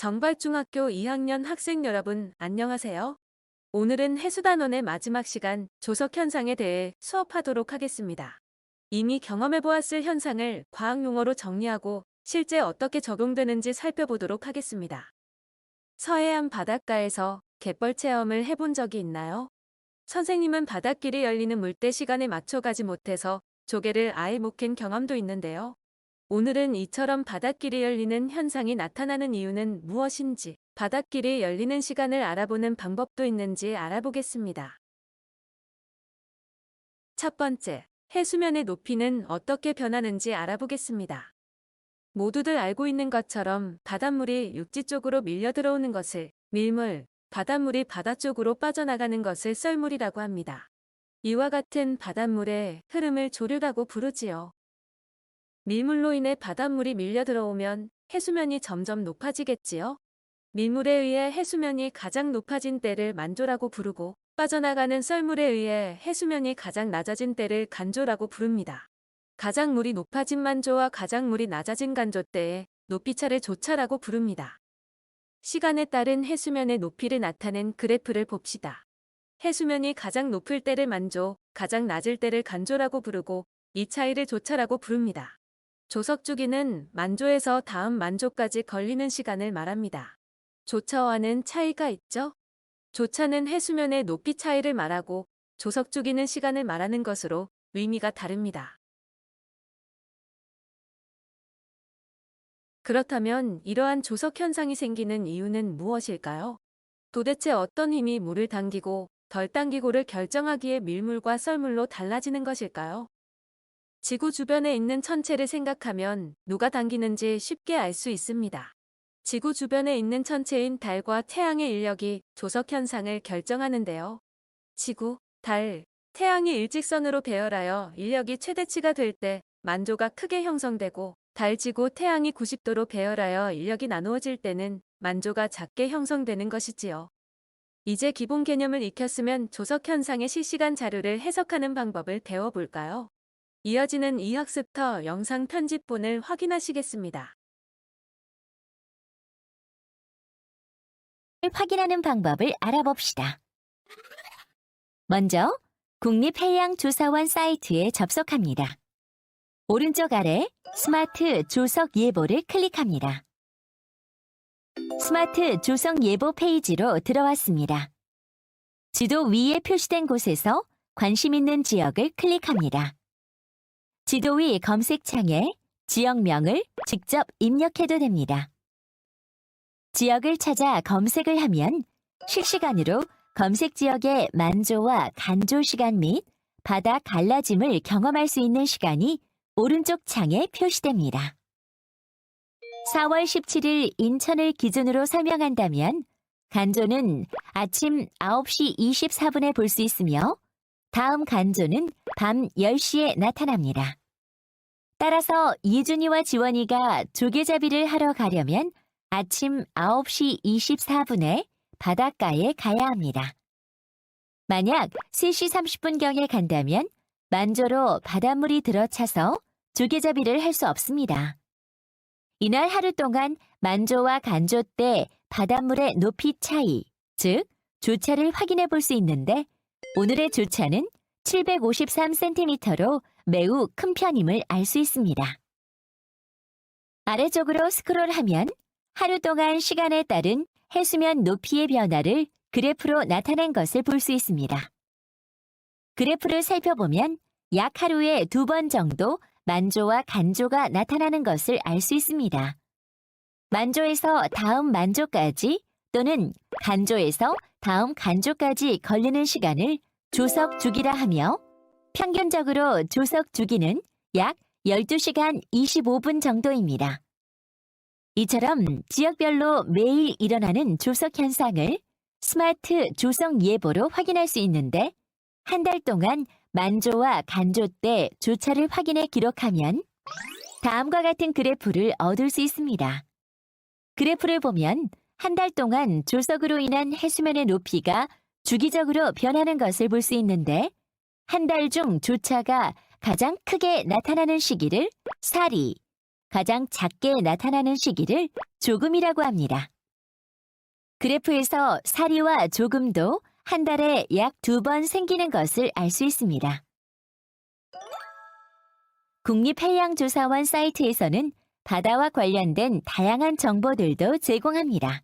정발중학교 2학년 학생 여러분, 안녕하세요. 오늘은 해수단원의 마지막 시간 조석 현상에 대해 수업하도록 하겠습니다. 이미 경험해보았을 현상을 과학 용어로 정리하고 실제 어떻게 적용되는지 살펴보도록 하겠습니다. 서해안 바닷가에서 갯벌 체험을 해본 적이 있나요? 선생님은 바닷길이 열리는 물때 시간에 맞춰 가지 못해서 조개를 아예 못 캔 경험도 있는데요. 오늘은 이처럼 바닷길이 열리는 현상이 나타나는 이유는 무엇인지, 바닷길이 열리는 시간을 알아보는 방법도 있는지 알아보겠습니다. 첫 번째, 해수면의 높이는 어떻게 변하는지 알아보겠습니다. 모두들 알고 있는 것처럼 바닷물이 육지 쪽으로 밀려 들어오는 것을 밀물, 바닷물이 바다 쪽으로 빠져나가는 것을 썰물이라고 합니다. 이와 같은 바닷물의 흐름을 조류라고 부르지요. 밀물로 인해 바닷물이 밀려 들어오면 해수면이 점점 높아지겠지요. 밀물에 의해 해수면이 가장 높아진 때를 만조라고 부르고, 빠져나가는 썰물에 의해 해수면이 가장 낮아진 때를 간조라고 부릅니다. 가장 물이 높아진 만조와 가장 물이 낮아진 간조 때의 높이차를 조차라고 부릅니다. 시간에 따른 해수면의 높이를 나타낸 그래프를 봅시다. 해수면이 가장 높을 때를 만조, 가장 낮을 때를 간조라고 부르고, 이 차이를 조차라고 부릅니다. 조석 주기는 만조에서 다음 만조까지 걸리는 시간을 말합니다. 조차와는 차이가 있죠? 조차는 해수면의 높이 차이를 말하고 조석 주기는 시간을 말하는 것으로 의미가 다릅니다. 그렇다면 이러한 조석 현상이 생기는 이유는 무엇일까요? 도대체 어떤 힘이 물을 당기고 덜 당기고를 결정하기에 밀물과 썰물로 달라지는 것일까요? 지구 주변에 있는 천체를 생각하면 누가 당기는지 쉽게 알 수 있습니다. 지구 주변에 있는 천체인 달과 태양의 인력이 조석 현상을 결정하는데요. 지구, 달, 태양이 일직선으로 배열하여 인력이 최대치가 될 때 만조가 크게 형성되고, 달, 지구, 태양이 90도로 배열하여 인력이 나누어질 때는 만조가 작게 형성되는 것이지요. 이제 기본 개념을 익혔으면 조석 현상의 실시간 자료를 해석하는 방법을 배워볼까요? 이어지는 이 학습터 영상 편집본을 확인하시겠습니다. 확인하는 방법을 알아봅시다. 먼저 국립해양조사원 사이트에 접속합니다. 오른쪽 아래 스마트 조석 예보를 클릭합니다. 스마트 조석 예보 페이지로 들어왔습니다. 지도 위에 표시된 곳에서 관심 있는 지역을 클릭합니다. 지도 위 검색창에 지역명을 직접 입력해도 됩니다. 지역을 찾아 검색을 하면 실시간으로 검색 지역의 만조와 간조 시간 및 바다 갈라짐을 경험할 수 있는 시간이 오른쪽 창에 표시됩니다. 4월 17일 인천을 기준으로 설명한다면 간조는 아침 9시 24분에 볼 수 있으며 다음 간조는 밤 10시에 나타납니다. 따라서 이준이와 지원이가 조개잡이를 하러 가려면 아침 9시 24분에 바닷가에 가야 합니다. 만약 3시 30분경에 간다면 만조로 바닷물이 들어차서 조개잡이를 할 수 없습니다. 이날 하루 동안 만조와 간조 때 바닷물의 높이 차이, 즉 조차를 확인해 볼 수 있는데 오늘의 조차는 753cm로 매우 큰 편임을 알 수 있습니다. 아래쪽으로 스크롤하면 하루 동안 시간에 따른 해수면 높이의 변화를 그래프로 나타낸 것을 볼 수 있습니다. 그래프를 살펴보면 약 하루에 2번 정도 만조와 간조가 나타나는 것을 알 수 있습니다. 만조에서 다음 만조까지 또는 간조에서 다음 간조까지 걸리는 시간을 조석 주기라 하며 평균적으로 조석 주기는 약 12시간 25분 정도입니다. 이처럼 지역별로 매일 일어나는 조석 현상을 스마트 조석 예보로 확인할 수 있는데 한 달 동안 만조와 간조 때 조차를 확인해 기록하면 다음과 같은 그래프를 얻을 수 있습니다. 그래프를 보면 한 달 동안 조석으로 인한 해수면의 높이가 주기적으로 변하는 것을 볼 수 있는데 한 달 중 조차가 가장 크게 나타나는 시기를 사리, 가장 작게 나타나는 시기를 조금이라고 합니다. 그래프에서 사리와 조금도 한 달에 약 2번 생기는 것을 알 수 있습니다. 국립해양조사원 사이트에서는 바다와 관련된 다양한 정보들도 제공합니다.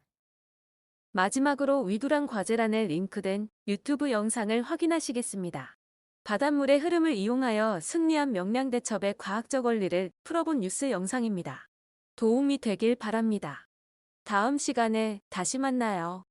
마지막으로 위두랑 과제란에 링크된 유튜브 영상을 확인하시겠습니다. 바닷물의 흐름을 이용하여 승리한 명량대첩의 과학적 원리를 풀어본 뉴스 영상입니다. 도움이 되길 바랍니다. 다음 시간에 다시 만나요.